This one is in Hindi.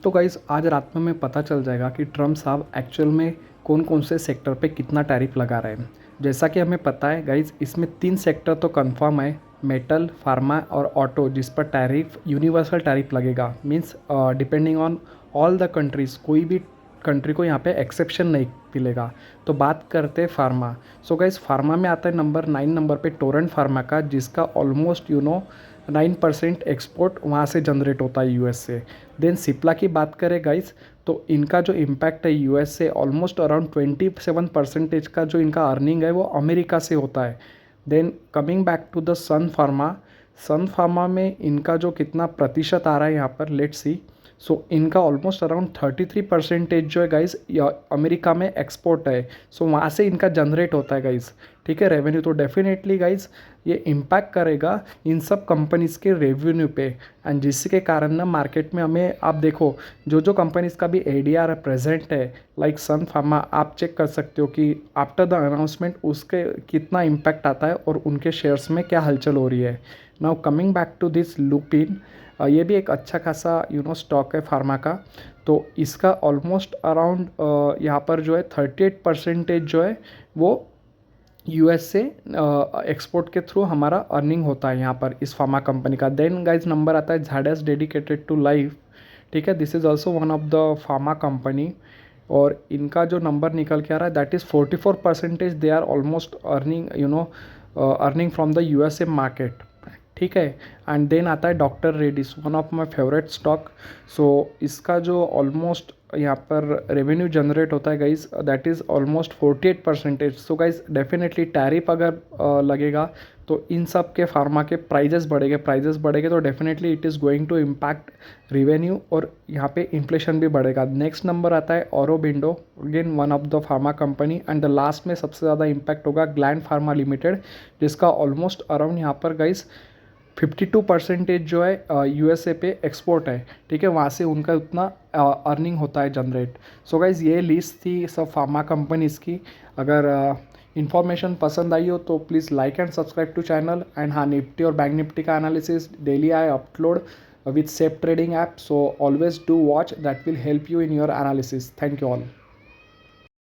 तो गाइज़ आज रात में हमें पता चल जाएगा कि ट्रम्प साहब एक्चुअल में कौन कौन से सेक्टर पे कितना टैरिफ लगा रहे हैं। जैसा कि हमें पता है गाइज़, इसमें 3 सेक्टर तो कंफर्म है, मेटल, फार्मा और ऑटो, जिस पर टैरिफ यूनिवर्सल टैरिफ लगेगा। Means depending on all the countries, कोई भी कंट्री को यहाँ पे एक्सेप्शन नहीं मिलेगा। तो बात करते हैं फार्मा। सो गाइज़ फार्मा में आता है नंबर 9 नंबर पे टोरेंट फार्मा का, जिसका ऑलमोस्ट 9% एक्सपोर्ट वहाँ से जनरेट होता है यूएस से। देन सिप्ला की बात करें गाइस, तो इनका जो इम्पैक्ट है यूएस से ऑलमोस्ट अराउंड 27% का जो इनका अर्निंग है वो अमेरिका से होता है। Then coming back to the Sun Pharma में इनका जो कितना प्रतिशत आ रहा है यहाँ पर, लेट्स सी। सो इनका ऑलमोस्ट अराउंड 33% जो है गाइज अमेरिका में एक्सपोर्ट है। सो वहाँ से इनका जनरेट होता है गाइज, ठीक है, रेवेन्यू। तो डेफिनेटली गाइज ये इम्पैक्ट करेगा इन सब कंपनीज़ के रेवेन्यू पे। एंड जिसके कारण ना मार्केट में हमें, आप देखो जो जो कंपनीज़ का भी एडीआर प्रेजेंट है, लाइक सन फार्मा, आप चेक कर सकते हो कि आफ्टर द अनाउंसमेंट उसके कितना इम्पैक्ट आता है और उनके शेयर्स में क्या हलचल हो रही है। Now coming back to this Lupin, ये भी एक अच्छा खासा स्टॉक है फार्मा का। तो इसका ऑलमोस्ट अराउंड यहाँ पर जो है 38% जो है वो यूएस से एक्सपोर्ट के थ्रू हमारा अर्निंग होता है यहाँ पर इस फार्मा कंपनी का। देन गाइज नंबर आता है झाडस डेडिकेटेड टू लाइफ, ठीक है, this is also one of the pharma company. और इनका जो नंबर निकल के आ रहा है that is 44% they are almost earning from the USA market, ठीक है। एंड देन आता है doctor Reddy's, one of my favourite stock. So इसका जो ऑलमोस्ट यहाँ पर रेवेन्यू जनरेट होता है guys that is almost 48%। So guys definitely tariff अगर लगेगा तो इन सब के फार्मा के प्राइजेस बढ़ेंगे तो definitely it is going to impact revenue और यहाँ पे इन्फ्लेशन भी बढ़ेगा। नेक्स्ट नंबर आता है Aurobindo, again one of the pharma company. And the last में सबसे ज़्यादा इम्पैक्ट होगा ग्लैंड फार्मा लिमिटेड, जिसका ऑलमोस्ट अराउंड यहाँ पर गाइज 52% जो है यूएसए पे एक्सपोर्ट है, ठीक है, वहाँ से उनका उतना अर्निंग होता है जनरेट। सो गाइज़ ये लिस्ट थी सब फार्मा कंपनीज़ की। अगर इन्फॉर्मेशन पसंद आई हो तो please like and subscribe to channel. And हाँ, निफ्टी और बैंक निफ्टी का analysis daily I upload with safe trading app, so always do watch, that will help you in your analysis. Thank you all.